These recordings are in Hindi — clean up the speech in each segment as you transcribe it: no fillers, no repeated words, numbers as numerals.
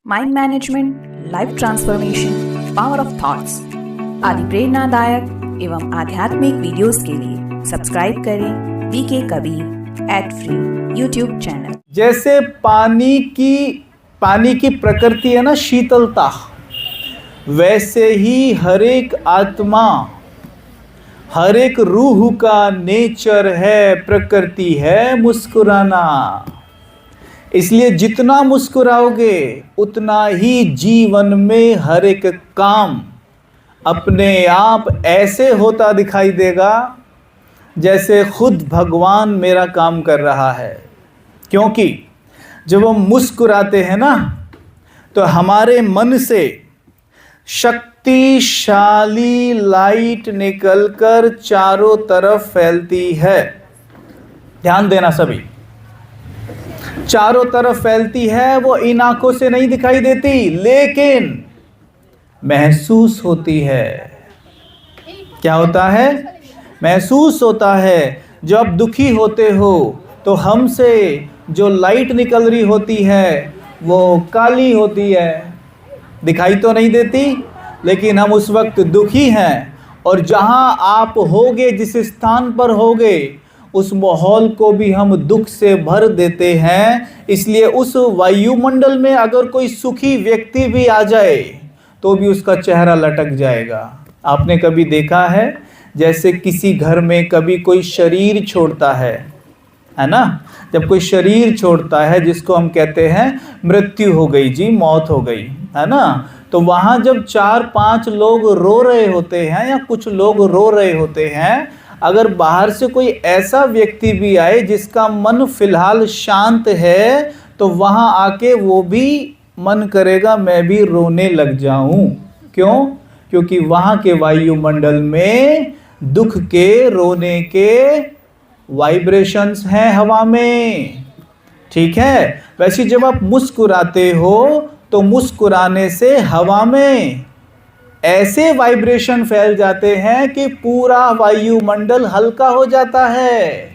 Mind management, life transformation, power of thoughts आदि प्रेरणादायक एवं आध्यात्मिक वीडियोस के लिए सब्सक्राइब करें VK Kabir @free YouTube channel. जैसे पानी की प्रकृति है ना, शीतलता, वैसे ही हर एक आत्मा, हर एक रूह का नेचर है, प्रकृति है मुस्कुराना। इसलिए जितना मुस्कुराओगे उतना ही जीवन में हर एक काम अपने आप ऐसे होता दिखाई देगा जैसे खुद भगवान मेरा काम कर रहा है। क्योंकि जब हम मुस्कुराते हैं ना, तो हमारे मन से शक्तिशाली लाइट निकलकर चारों तरफ फैलती है। ध्यान देना सभी, चारों तरफ फैलती है। वो इन आंखों से नहीं दिखाई देती, लेकिन महसूस होती है। क्या होता है? महसूस होता है। जब दुखी होते हो तो हमसे जो लाइट निकल रही होती है वो काली होती है, दिखाई तो नहीं देती, लेकिन हम उस वक्त दुखी हैं। और जहां आप होगे, जिस स्थान पर होगे, उस माहौल को भी हम दुख से भर देते हैं। इसलिए उस वायुमंडल में अगर कोई सुखी व्यक्ति भी आ जाए तो भी उसका चेहरा लटक जाएगा। आपने कभी देखा है, जैसे किसी घर में कभी कोई शरीर छोड़ता है ना, जब कोई शरीर छोड़ता है जिसको हम कहते हैं मृत्यु हो गई जी, मौत हो गई, है ना, तो वहाँ जब 4-5 लोग रो रहे होते हैं या कुछ लोग रो रहे होते हैं, अगर बाहर से कोई ऐसा व्यक्ति भी आए जिसका मन फिलहाल शांत है, तो वहाँ आके वो भी मन करेगा मैं भी रोने लग जाऊं। क्यों? क्योंकि वहाँ के वायुमंडल में दुख के, रोने के वाइब्रेशंस हैं हवा में। ठीक है? वैसे जब आप मुस्कुराते हो तो मुस्कुराने से हवा में ऐसे वाइब्रेशन फैल जाते हैं कि पूरा वायुमंडल हल्का हो जाता है।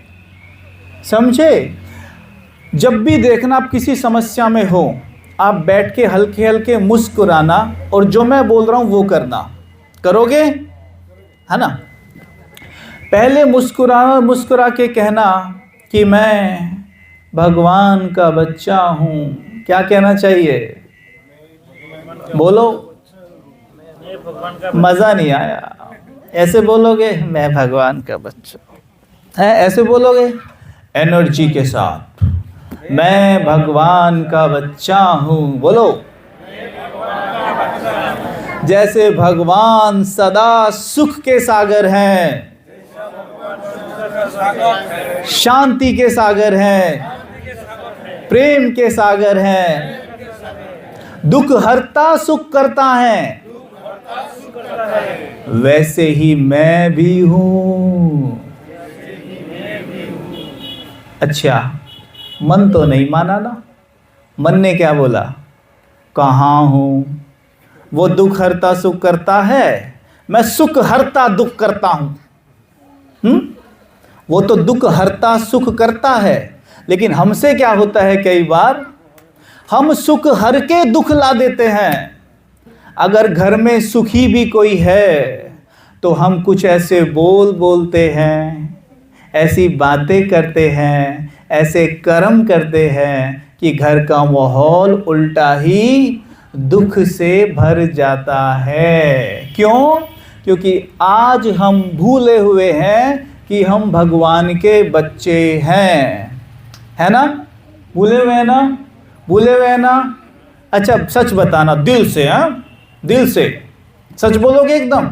समझे? जब भी देखना आप किसी समस्या में हो, आप बैठ के हल्के हल्के मुस्कुराना और जो मैं बोल रहा हूं वो करना। करोगे? है ना? पहले मुस्कुरा के कहना कि मैं भगवान का बच्चा हूं। क्या कहना चाहिए? बोलो। मजा नहीं आया। ऐसे बोलोगे, मैं भगवान का बच्चा है, ऐसे बोलोगे एनर्जी के साथ, मैं भगवान का बच्चा हूं। बोलो। जैसे भगवान सदा सुख के सागर हैं, शांति के सागर हैं, प्रेम के सागर हैं, दुख हरता सुख करता है, वैसे ही मैं भी हूं। अच्छा, मन तो नहीं माना ना? मन ने क्या बोला? कहाँ हूं? वो दुख हरता सुख करता है, मैं सुख हरता दुख करता हूं। वो तो दुख हरता सुख करता है, लेकिन हमसे क्या होता है, कई बार हम सुख हर के दुख ला देते हैं। अगर घर में सुखी भी कोई है तो हम कुछ ऐसे बोलते हैं, ऐसी बातें करते हैं, ऐसे कर्म करते हैं कि घर का माहौल उल्टा ही दुख से भर जाता है। क्यों? क्योंकि आज हम भूले हुए हैं कि हम भगवान के बच्चे हैं। है ना? भूले हुए हैं ना? भूले हुए हैं ना? अच्छा, सच बताना दिल से, हाँ, दिल से सच बोलोगे एकदम।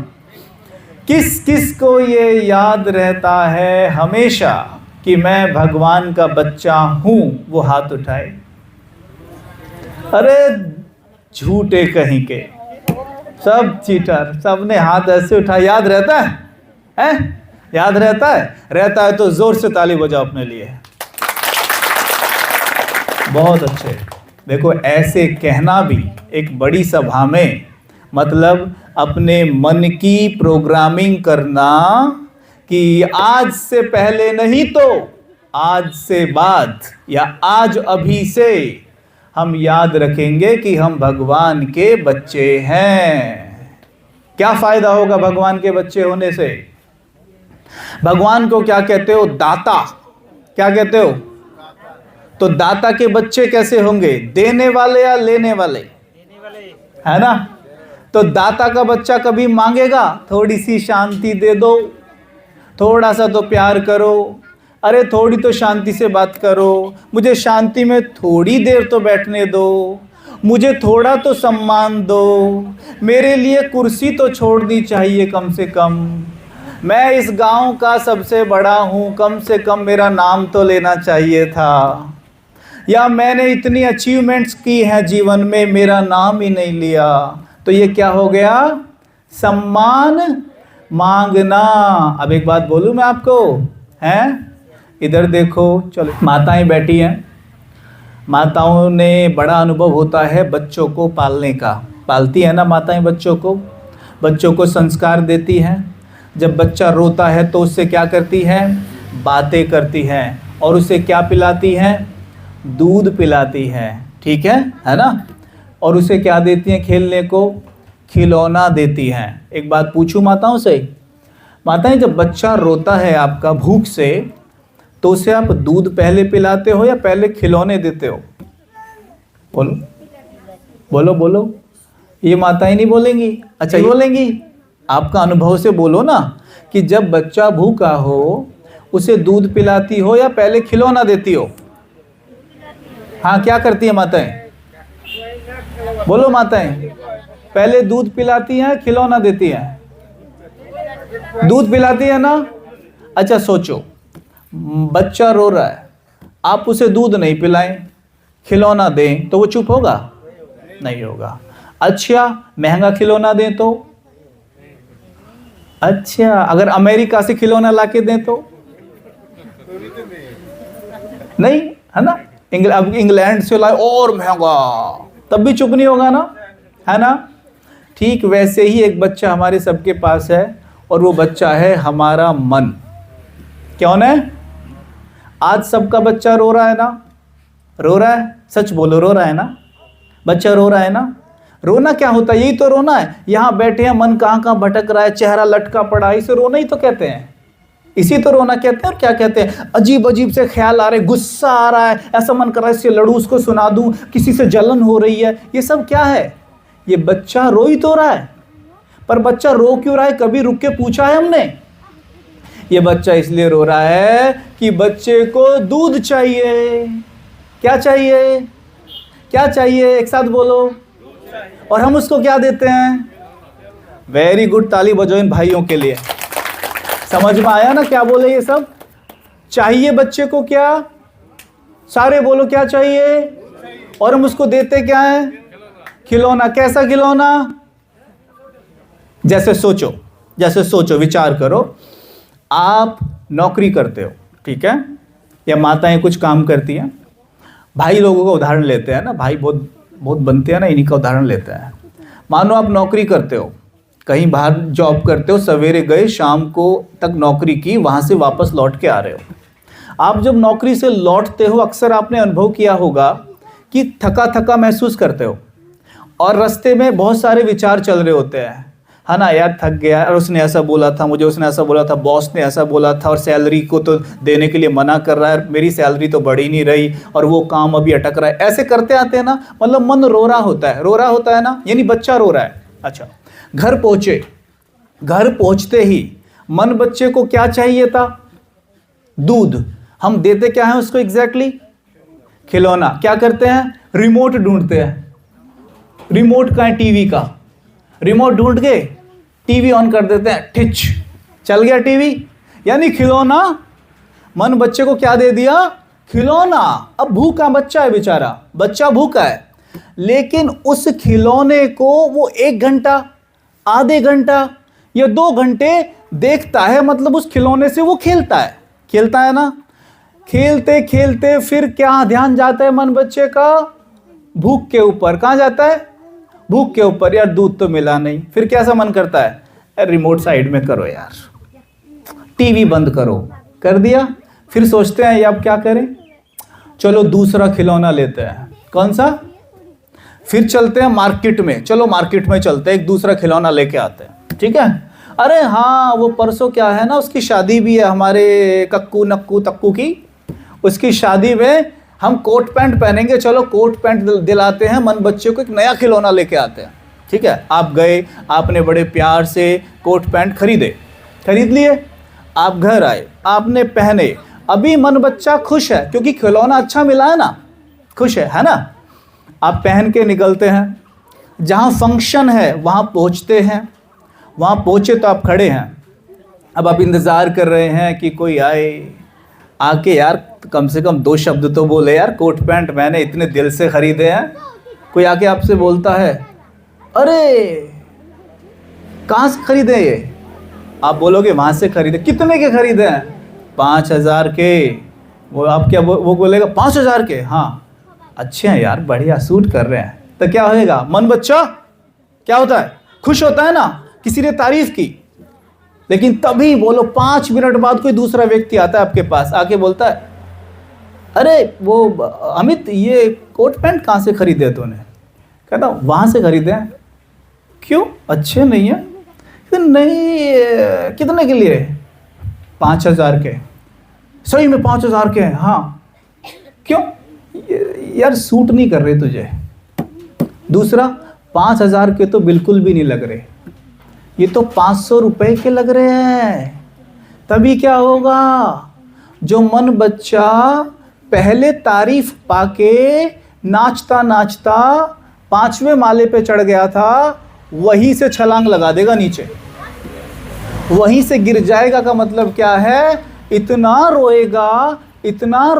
किस किस को ये याद रहता है हमेशा कि मैं भगवान का बच्चा हूं? वो हाथ उठाए। अरे झूठे कहीं के, सब चीटर, सबने हाथ ऐसे उठाया। याद रहता है? हैं? याद रहता है? रहता है तो जोर से ताली बजाओ अपने लिए। बहुत अच्छे। देखो, ऐसे कहना भी एक बड़ी सभा में, मतलब अपने मन की प्रोग्रामिंग करना कि आज से पहले नहीं तो आज से बाद, या आज अभी से हम याद रखेंगे कि हम भगवान के बच्चे हैं। क्या फायदा होगा भगवान के बच्चे होने से? भगवान को क्या कहते हो? दाता। क्या कहते हो? तो दाता के बच्चे कैसे होंगे? देने वाले या लेने वाले? है ना? तो दाता का बच्चा कभी मांगेगा थोड़ी सी शांति दे दो, थोड़ा सा तो प्यार करो, अरे थोड़ी तो शांति से बात करो, मुझे शांति में थोड़ी देर तो बैठने दो, मुझे थोड़ा तो सम्मान दो, मेरे लिए कुर्सी तो छोड़नी चाहिए कम से कम, मैं इस गांव का सबसे बड़ा हूँ, कम से कम मेरा नाम तो लेना चाहिए था, या मैंने इतनी अचीवमेंट्स की हैं जीवन में, मेरा नाम ही नहीं लिया। तो ये क्या हो गया? सम्मान मांगना। अब एक बात बोलूं मैं आपको, हैं? इधर देखो, चलो माताएं बैठी हैं। माताओं ने बड़ा अनुभव होता है बच्चों को पालने का। पालती है ना माताएं बच्चों को संस्कार देती हैं। जब बच्चा रोता है तो उससे क्या करती हैं? बातें करती हैं। और उसे क्या पिलाती हैं? दूध पिलाती हैं। ठीक है ना? और उसे क्या देती हैं खेलने को? खिलौना देती हैं। एक बात पूछूं माताओं से, माताएं जब बच्चा रोता है आपका भूख से, तो उसे आप दूध पहले पिलाते हो या पहले खिलौने देते हो? बोलो बोलो बोलो। ये माताएं नहीं बोलेंगी? अच्छा, ये बोलेंगी? आपका अनुभव से बोलो ना कि जब बच्चा भूखा हो उसे दूध पिलाती हो या पहले खिलौना देती हो? हाँ, क्या करती है माताएं? बोलो माताएं, पहले दूध पिलाती हैं, खिलौना देती हैं? दूध पिलाती है ना? अच्छा सोचो, बच्चा रो रहा है, आप उसे दूध नहीं पिलाएं, खिलौना दें तो वो चुप होगा? नहीं होगा। अच्छा, महंगा खिलौना दें तो? अच्छा, अगर अमेरिका से खिलौना लाके दें तो? नहीं, है ना? अब इंग्लैंड से लाए और महंगा, तब भी चुप नहीं होगा ना, है ना? ठीक वैसे ही एक बच्चा हमारे सबके पास है, और वो बच्चा है हमारा मन। कौन है? आज सबका बच्चा रो रहा है ना? रो रहा है? सच बोलो, रो रहा है ना? बच्चा रो रहा है ना? रोना क्या होता है? यही तो रोना है। यहाँ बैठे हैं, मन कहाँ कहाँ भटक रहा है, चेहरा लटका पड़ा है, इसे रोना ही तो कहते हैं। इसी तो रोना कहते हैं। और क्या कहते हैं? अजीब अजीब से ख्याल आ रहे, गुस्सा आ रहा है, ऐसा मन कर रहा है इससे लड़ूं, उसको सुना दूं, किसी से जलन हो रही है। ये सब क्या है? ये बच्चा रो ही तो रहा है। पर बच्चा रो क्यों रहा है? कभी रुक के पूछा है हमने? ये बच्चा इसलिए रो रहा है कि बच्चे को दूध चाहिए। क्या चाहिए? क्या चाहिए? एक साथ बोलो। और हम उसको क्या देते हैं? वेरी गुड, ताली बजाओ इन भाइयों के लिए। समझ में आया ना क्या बोले? ये सब चाहिए बच्चे को। क्या? सारे बोलो, क्या चाहिए? और हम उसको देते क्या है? खिलौना। कैसा खिलौना? जैसे सोचो, विचार करो, आप नौकरी करते हो, ठीक है, या माताएं कुछ काम करती हैं। भाई लोगों का उदाहरण लेते हैं ना, भाई बहुत बहुत बनते हैं ना, इन्हीं का उदाहरण लेते हैं। मानो आप नौकरी करते हो, कहीं बाहर जॉब करते हो, सवेरे गए, शाम को तक नौकरी की, वहाँ से वापस लौट के आ रहे हो। आप जब नौकरी से लौटते हो, अक्सर आपने अनुभव किया होगा कि थका थका महसूस करते हो, और रास्ते में बहुत सारे विचार चल रहे होते हैं, है ना? यार थक गया, और उसने ऐसा बोला था मुझे, उसने ऐसा बोला था, बॉस ने ऐसा बोला था, और सैलरी को तो देने के लिए मना कर रहा है, मेरी सैलरी तो बढ़ ही नहीं रही, और वो काम अभी अटक रहा है। ऐसे करते आते हैं ना, मतलब मन रो रहा होता है ना, यानी बच्चा रो रहा है। अच्छा, घर पहुंचते ही मन बच्चे को क्या चाहिए था? दूध। हम देते क्या है उसको एग्जैक्टली? खिलौना। क्या करते हैं? रिमोट ढूंढते हैं। रिमोट का है? टीवी का। रिमोट ढूंढ के टीवी ऑन कर देते हैं, ठिच, चल गया टीवी, यानी खिलौना। मन बच्चे को क्या दे दिया? खिलौना। अब भूखा बच्चा है बेचारा, बच्चा भूखा है, लेकिन उस खिलौने को वो 1 घंटा, आधे घंटा या 2 घंटे देखता है, मतलब उस खिलौने से वो खेलता है ना। खेलते खेलते फिर क्या ध्यान जाता है मन बच्चे का? भूख के ऊपर। कहां जाता है? भूख के ऊपर। यार दूध तो मिला नहीं। फिर कैसा मन करता है? यार रिमोट साइड में करो, यार टीवी बंद करो। कर दिया। फिर सोचते हैं अब क्या करें, चलो दूसरा खिलौना लेते हैं। कौन सा? फिर चलते हैं मार्केट में, चलो मार्केट में चलते हैं, एक दूसरा खिलौना लेके आते हैं, ठीक है। अरे हाँ, वो परसों क्या है ना, उसकी शादी भी है हमारे कक्कू नक्कू तक्कू की, उसकी शादी में हम कोट पैंट पहनेंगे, चलो कोट पैंट दिलाते हैं, मन बच्चे को एक नया खिलौना लेके आते हैं, ठीक है। आप गए, आपने बड़े प्यार से कोट पैंट खरीद लिए, आप घर आए, आपने पहने, अभी मन बच्चा खुश है क्योंकि खिलौना अच्छा मिला है ना, खुश है ना। आप पहन के निकलते हैं, जहाँ फंक्शन है वहाँ पहुँचते हैं, वहाँ पहुँचे तो आप खड़े हैं, अब आप इंतज़ार कर रहे हैं कि कोई आए, आके यार कम से कम 2 शब्द तो बोले यार, कोट पैंट मैंने इतने दिल से ख़रीदे हैं। कोई आके आपसे बोलता है, अरे कहाँ से ख़रीदे ये? आप बोलोगे वहाँ से ख़रीदे। कितने के ख़रीदे हैं? 5,000 के। वो आप क्या वो बोलेगा 5,000 के? हाँ, अच्छे हैं यार, बढ़िया सूट कर रहे हैं। तो क्या होएगा? मन बच्चा क्या होता है? खुश होता है ना, किसी ने तारीफ की। लेकिन तभी बोलो 5 मिनट बाद कोई दूसरा व्यक्ति आता है आपके पास, आके बोलता है, अरे वो अमित ये कोट पैंट कहाँ से खरीदे तूने? कहता वहाँ से खरीदे हैं। क्यों, अच्छे नहीं है? नहीं, कितने के लिए? 5,000 के। सही में 5,000 के हैं? हाँ। क्यों? यार सूट नहीं कर रहे तुझे। दूसरा, 5,000 के तो बिल्कुल भी नहीं लग रहे, ये तो 500 रुपए के लग रहे हैं। तभी क्या होगा? जो मन बच्चा पहले तारीफ पाके नाचता नाचता 5वें माले पे चढ़ गया था, वहीं से छलांग लगा देगा नीचे, वहीं से गिर जाएगा। का मतलब क्या है? इतना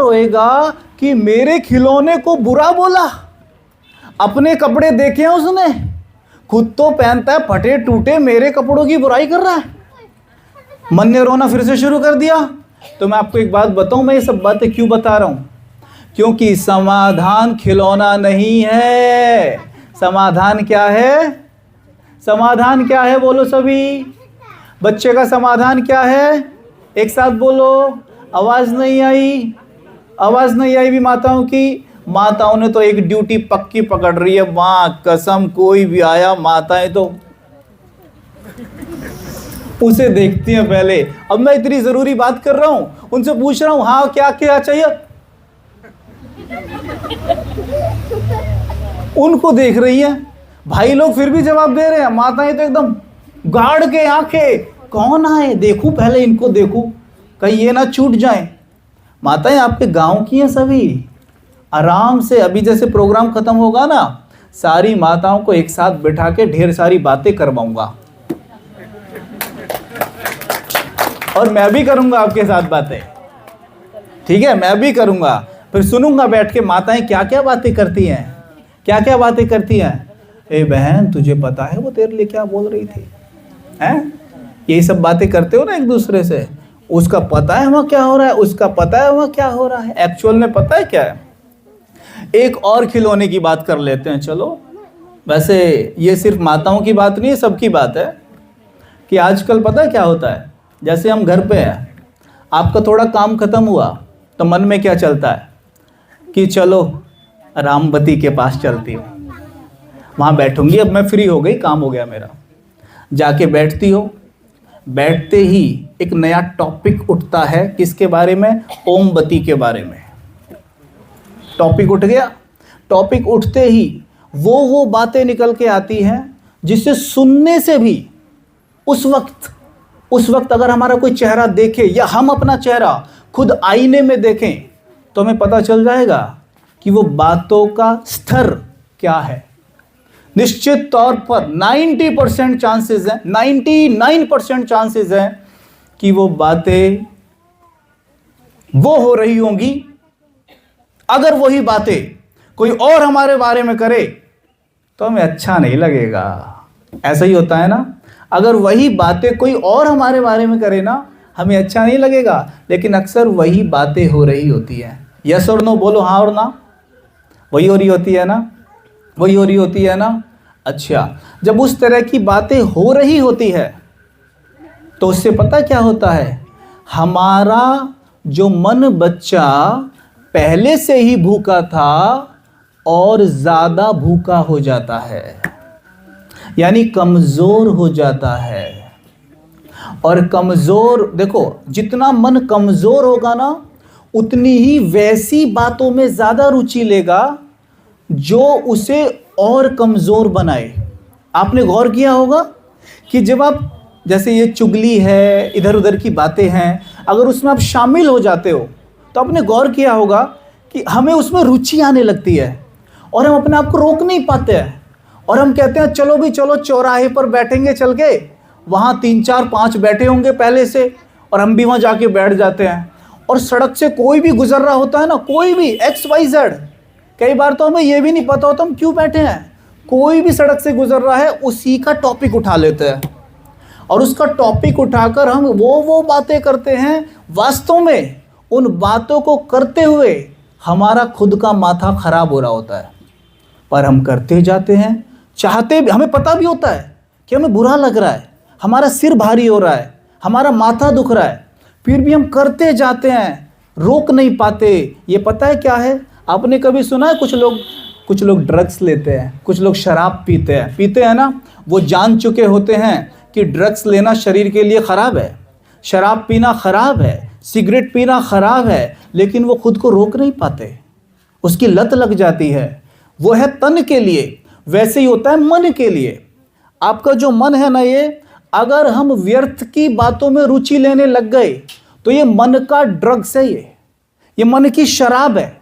रोएगा कि मेरे खिलौने को बुरा बोला। अपने कपड़े देखे हैं उसने, खुद तो पहनता है फटे टूटे, मेरे कपड़ों की बुराई कर रहा है। मन ने रोना फिर से शुरू कर दिया। तो मैं आपको एक बात बताऊं, मैं ये सब बातें क्यों बता रहा हूं? क्योंकि समाधान खिलौना नहीं है। समाधान क्या है? समाधान क्या है? बोलो सभी, बच्चे का समाधान क्या है? एक साथ बोलो। आवाज नहीं आई भी माताओं की। माताओं ने तो एक ड्यूटी पक्की पकड़ रही है, माँ कसम, कोई भी आया माताएं तो उसे देखती हैं पहले। अब मैं इतनी जरूरी बात कर रहा हूं, उनसे पूछ रहा हूं, हाँ क्या क्या चाहिए? उनको देख रही है। भाई लोग फिर भी जवाब दे रहे हैं, माताएं तो एकदम गाड़ के आंखें, कौन आए देखूं, पहले इनको देखूं, कहीं ये ना छूट जाए। माताएं आपके गांव की हैं सभी, आराम से अभी जैसे प्रोग्राम खत्म होगा ना, सारी माताओं को एक साथ बिठा के ढेर सारी बातें करवाऊंगा, और मैं भी करूंगा आपके साथ बातें, ठीक है? मैं भी करूंगा, फिर सुनूंगा बैठ के माताएं क्या क्या बातें करती हैं, क्या क्या बातें करती हैं। ए बहन, तुझे पता है वो तेरे लिए क्या बोल रही थी? हैं? यही सब बातें करते हो ना एक दूसरे से। उसका पता है वहाँ क्या हो रहा है, उसका पता है वहाँ क्या हो रहा है। एक्चुअल में पता है क्या है? एक और खिलौने की बात कर लेते हैं, चलो। वैसे ये सिर्फ माताओं की बात नहीं है, सबकी बात है कि आजकल पता है क्या होता है? जैसे हम घर पे हैं, आपका थोड़ा काम खत्म हुआ तो मन में क्या चलता है कि चलो रामवती के पास चलती हूँ, वहाँ बैठूंगी, अब मैं फ्री हो गई, काम हो गया मेरा। जाके बैठती हो, बैठते ही एक नया टॉपिक उठता है, किसके बारे में? ओमवती के बारे में। टॉपिक उठ गया। टॉपिक उठते ही वो बातें निकल के आती हैं जिसे सुनने से भी उस वक्त अगर हमारा कोई चेहरा देखे या हम अपना चेहरा खुद आईने में देखें तो हमें पता चल जाएगा कि वो बातों का स्तर क्या है। निश्चित तौर पर 90% चांसेस हैं, 99% चांसेस हैं कि वो बातें वो हो रही होंगी। अगर वही बातें कोई और हमारे बारे में करे तो हमें अच्छा नहीं लगेगा। ऐसा ही होता है ना? अगर वही बातें कोई और हमारे बारे में करे ना, हमें अच्छा नहीं लगेगा, लेकिन अक्सर वही बातें हो रही होती हैं। यस और नो बोलो, हाँ और ना। वही हो रही होती है ना, वही हो रही होती है ना। अच्छा, जब उस तरह की बातें हो रही होती है तो उससे पता क्या होता है? हमारा जो मन बच्चा पहले से ही भूखा था, और ज़्यादा भूखा हो जाता है, यानी कमज़ोर हो जाता है। और कमज़ोर, देखो जितना मन कमज़ोर होगा ना, उतनी ही वैसी बातों में ज़्यादा रुचि लेगा जो उसे और कमज़ोर बनाए। आपने गौर किया होगा कि जब आप, जैसे ये चुगली है, इधर उधर की बातें हैं, अगर उसमें आप शामिल हो जाते हो तो आपने गौर किया होगा कि हमें उसमें रुचि आने लगती है और हम अपने आप को रोक नहीं पाते हैं। और हम कहते हैं चलो भी चलो, चौराहे पर बैठेंगे चल के, वहाँ 3 4 5 बैठे होंगे पहले से, और हम भी वहाँ जाके बैठ जाते हैं। और सड़क से कोई भी गुजर रहा होता है ना, कोई भी XYZ, कई बार तो हमें ये भी नहीं पता होता हम क्यों बैठे हैं, कोई भी सड़क से गुजर रहा है उसी का टॉपिक उठा लेते हैं और उसका टॉपिक उठाकर हम वो बातें करते हैं। वास्तव में उन बातों को करते हुए हमारा खुद का माथा खराब हो रहा होता है, पर हम करते जाते हैं, चाहते भी, हमें पता भी होता है कि हमें बुरा लग रहा है, हमारा सिर भारी हो रहा है, हमारा माथा दुख रहा है, फिर भी हम करते जाते हैं, रोक नहीं पाते। ये पता है क्या है, आपने कभी सुना है कुछ लोग ड्रग्स लेते हैं, कुछ लोग शराब पीते हैं ना, वो जान चुके होते हैं कि ड्रग्स लेना शरीर के लिए ख़राब है, शराब पीना ख़राब है, सिगरेट पीना ख़राब है, लेकिन वो खुद को रोक नहीं पाते, उसकी लत लग जाती है। वो है तन के लिए, वैसे ही होता है मन के लिए। आपका जो मन है ना, ये अगर हम व्यर्थ की बातों में रुचि लेने लग गए तो ये मन का ड्रग्स है, ये मन की शराब है,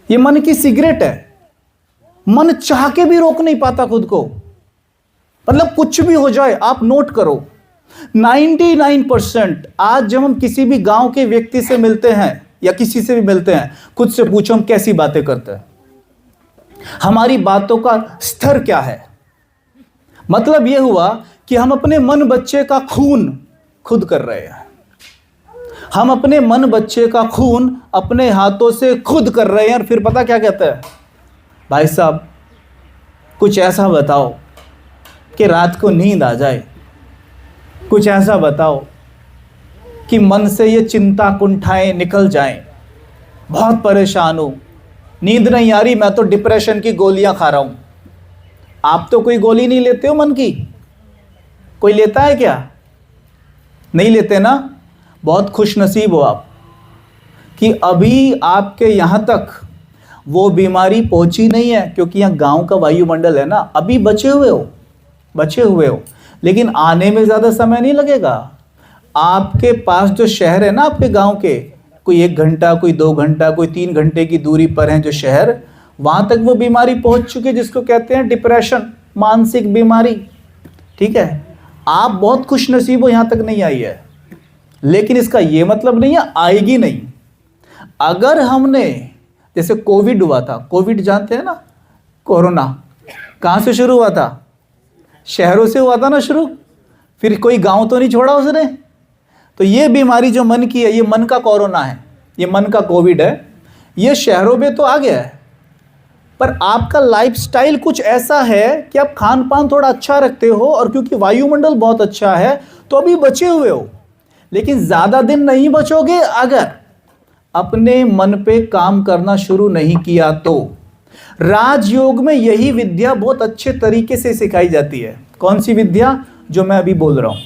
ये मन की सिगरेट है। मन चाह के भी रोक नहीं पाता खुद को, मतलब कुछ भी हो जाए। आप नोट करो, 99% आज जब हम किसी भी गांव के व्यक्ति से मिलते हैं या किसी से भी मिलते हैं, खुद से पूछो हम कैसी बातें करते हैं, हमारी बातों का स्तर क्या है। मतलब यह हुआ कि हम अपने मन बच्चे का खून खुद कर रहे हैं, हम अपने मन बच्चे का खून अपने हाथों से खुद कर रहे हैं। और फिर पता क्या कहता है, भाई साहब कुछ ऐसा बताओ कि रात को नींद आ जाए, कुछ ऐसा बताओ कि मन से ये चिंता कुंठाएं निकल जाएं, बहुत परेशान हूँ, नींद नहीं आ रही, मैं तो डिप्रेशन की गोलियां खा रहा हूँ। आप तो कोई गोली नहीं लेते हो मन की, कोई लेता है क्या? नहीं लेते ना। बहुत खुश नसीब हो आप कि अभी आपके यहाँ तक वो बीमारी पहुँची नहीं है, क्योंकि यहाँ गांव का वायुमंडल है ना, अभी बचे हुए हो, लेकिन आने में ज़्यादा समय नहीं लगेगा। आपके पास जो शहर है ना, आपके गांव के, कोई 1 घंटा, कोई 2 घंटा, कोई 3 घंटे की दूरी पर हैं जो शहर, वहाँ तक वो बीमारी पहुँच चुकी है जिसको कहते हैं डिप्रेशन, मानसिक बीमारी। ठीक है, आप बहुत खुश नसीब हो, यहाँ तक नहीं आई है, लेकिन इसका ये मतलब नहीं है आएगी नहीं। अगर हमने, जैसे कोविड हुआ था, कोविड जानते हैं ना, कोरोना कहाँ से शुरू हुआ था? शहरों से हुआ था ना शुरू, फिर कोई गांव तो नहीं छोड़ा उसने। तो ये बीमारी जो मन की है, ये मन का कोरोना है, ये मन का कोविड है, ये शहरों में तो आ गया है। पर आपका लाइफस्टाइल कुछ ऐसा है कि आप खान पान थोड़ा अच्छा रखते हो, और क्योंकि वायुमंडल बहुत अच्छा है तो अभी बचे हुए हो, लेकिन ज़्यादा दिन नहीं बचोगे अगर अपने मन पे काम करना शुरू नहीं किया तो। राजयोग में यही विद्या बहुत अच्छे तरीके से सिखाई जाती है। कौन सी विद्या? जो मैं अभी बोल रहा हूँ,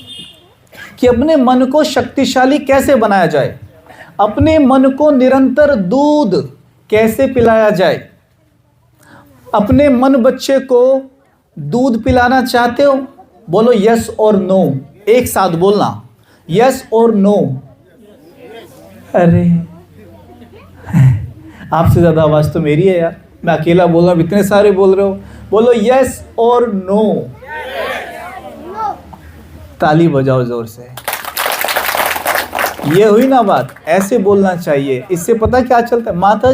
कि अपने मन को शक्तिशाली कैसे बनाया जाए, अपने मन को निरंतर दूध कैसे पिलाया जाए। अपने मन बच्चे को दूध पिलाना चाहते हो? बोलो यस और नो, एक साथ बोलना, यस और नो। अरे आपसे ज़्यादा आवाज़ तो मेरी है यार, मैं अकेला बोल रहा हूँ, इतने सारे बोल रहे हो। बोलो यस और नो। ताली बजाओ जोर से। ये हुई ना बात, ऐसे बोलना चाहिए। इससे पता क्या चलता है? माता